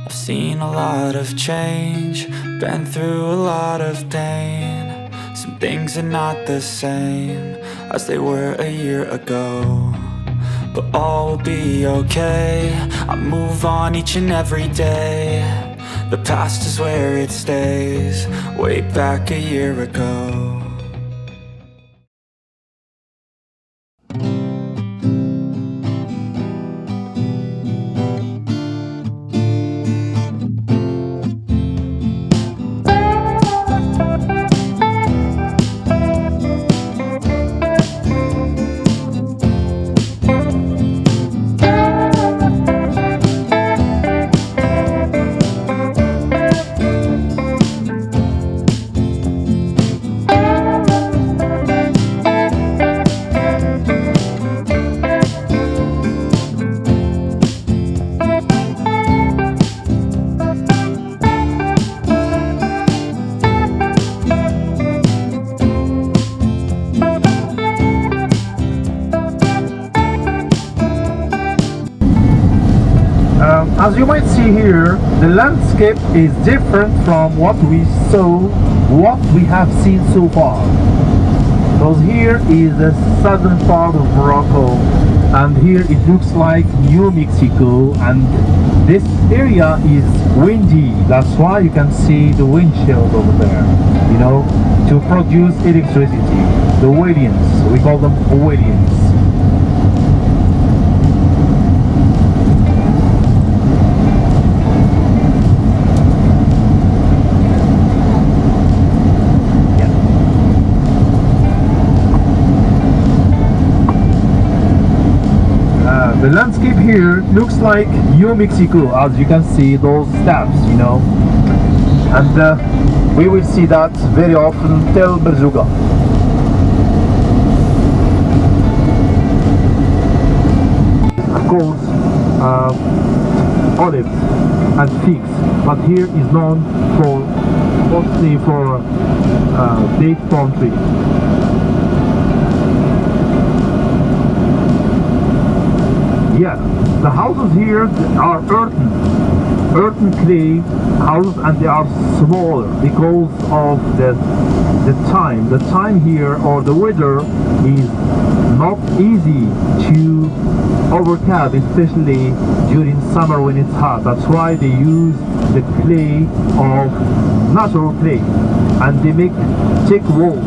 I've seen a lot of change, been through a lot of pain. Some things are not the same as they were a year ago, but all will be okay. I move on each and every day. The past is where it stays, way back a year ago. As you might see here, the landscape is different from what we have seen so far. Because here is the southern part of Morocco, and here it looks like New Mexico, and this area is windy. That's why you can see the wind chills over there, you know, to produce electricity. The wadians, we call them wadians. The landscape here looks like New Mexico, as you can see those steps, you know, and we will see that very often till Merzouga. Of course, olives and figs, but here is known for mostly for date palm trees. Yeah, the houses here are earthen clay houses, and they are smaller because of the time. The time here, or the weather, is not easy to overcast, especially during summer when it's hot. That's why they use the clay of natural clay, and they make thick walls.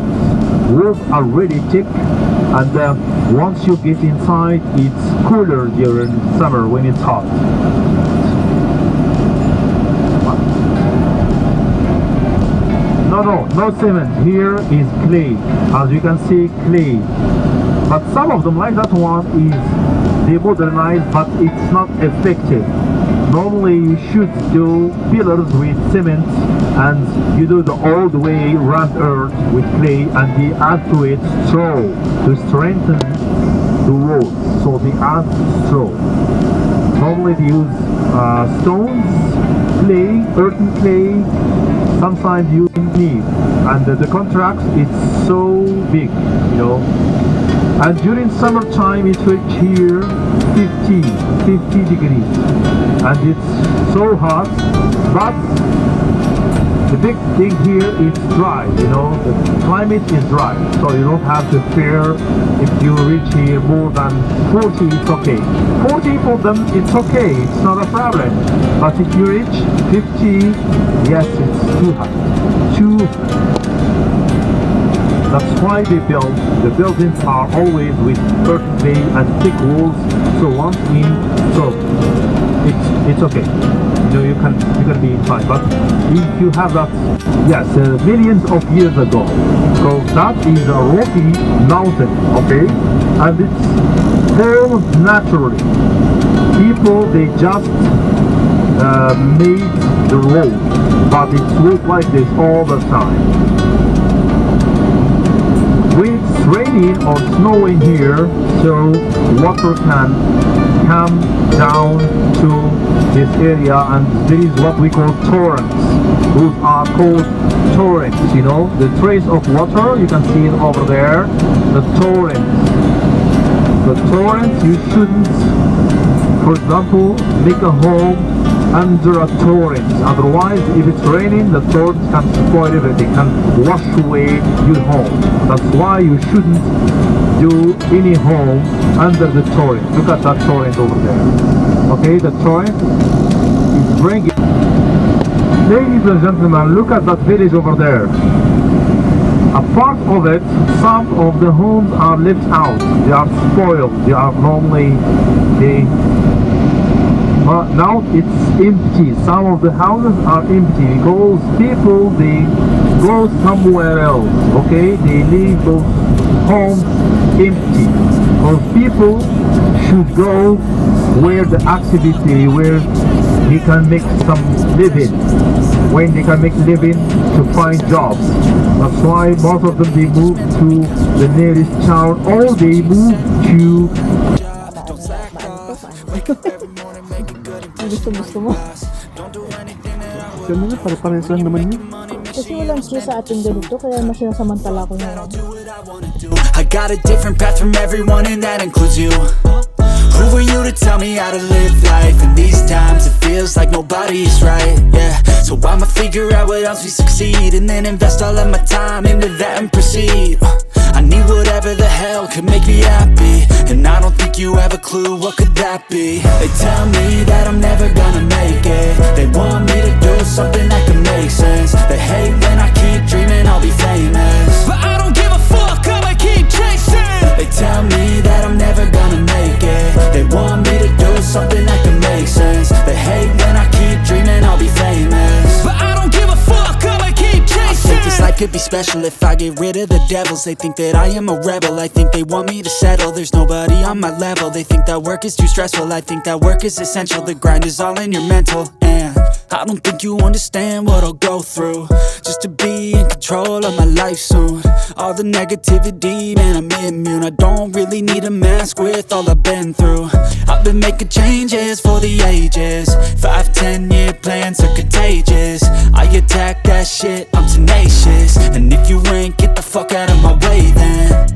Walls are really thick, and once you get inside, it's cooler during summer when it's hot. No cement. Here is clay. As you can see, clay. But some of them, like that one, is they modernized, but it's not effective. Normally you should do pillars with cement, and you do the old way rammed earth with clay, and they add to it straw to strengthen the walls. So they add straw. Normally they use stones, clay, earthen clay. Sometimes you need, and the contract is so big, you know. And during summertime it reaches here 50 degrees, and it's so hot. But the big thing here is dry, you know. The climate is dry, so you don't have to fear if you reach here more than 40, it's okay. 40 for them, it's okay, it's not a problem. But if you reach 50, yes, it's too hot. That's why they build. The buildings are always with earthen clay and thick walls. So once in, so it's okay. You know, you can be inside. But if you have that, yes, millions of years ago, because that is a rocky mountain, okay, and it's formed naturally. People, they just made the road, but it looks like this all the time. When it's raining or snowing here, so water can come down to this area, and there is what we call torrents. Those are called torrents, you know, the trace of water, you can see it over there, the torrents. The torrents, you shouldn't, for example, make a home under a torrent. Otherwise, if it's raining, the torrent can spoil everything, can wash away your home. That's why you shouldn't do any home under the torrent. Look at that torrent over there. Okay, the torrent is bringing. Ladies and gentlemen, look at that village over there. A part of it, some of the homes are left out. They are spoiled. They are normally now it's empty. Some of the houses are empty because people, they go somewhere else. Okay, they leave those homes empty. Because people should go where the activity, where he can make some living, when they can make living to find jobs. That's why most of them, they move to the nearest town, or they move to Ang gusto mo. Ganun na, pare-pares lang naman yun. Kasi walang cheese sa ating ganito, kaya masinasamantala ko na. I got a different path from everyone, and that includes you. Who are you to tell me how to live life? In these times it feels like nobody's right, yeah. So I'ma figure out what else we succeed, and then invest all of my time into that and proceed. I need whatever the hell could make me happy, and I don't think you have a clue what could that be. They tell me that I'm never gonna make it. They want me to do something that can make sense. They hate when I keep dreaming I'll be famous, but I don't give a fuck, I'ma keep chasing. They tell me that I'm never gonna make it. They want me to do something that can make sense. They hate when I keep dreaming I'll be famous, but I don't give a fuck, I'ma keep chasing. I think this life could be special if I get rid of the devils. They think that I am a rebel, I think they want me to settle. There's nobody on my level. They think that work is too stressful, I think that work is essential. The grind is all in your mental, and I don't think you understand what I'll go through just to be in control of my life soon. All the negativity, man, I'm immune. I don't really need a mask with all I've been through. I've been making changes for the ages. 5-10 year plans are contagious. I attack that shit, I'm tenacious. And if you ain't, get the fuck out of my way then.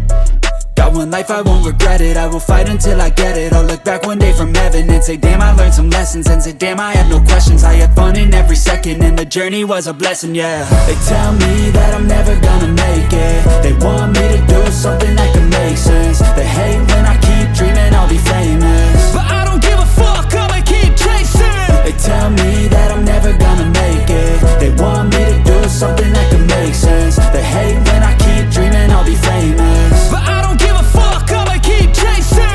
Got one life, I won't regret it. I will fight until I get it. I'll look back one day from heaven and say, damn, I learned some lessons. And say, damn, I had no questions. I had fun in every second, and the journey was a blessing, yeah. They tell me that I'm never gonna make it. They want me to do something that can make sense. They hate when I keep dreaming I'll be famous, but I don't give a fuck, I'ma keep chasing. They tell me that I'm never gonna make it. They want me to do something that can make sense. They hate when I keep dreaming I'll be famous, but I don't give a fuck, I'ma keep chasing.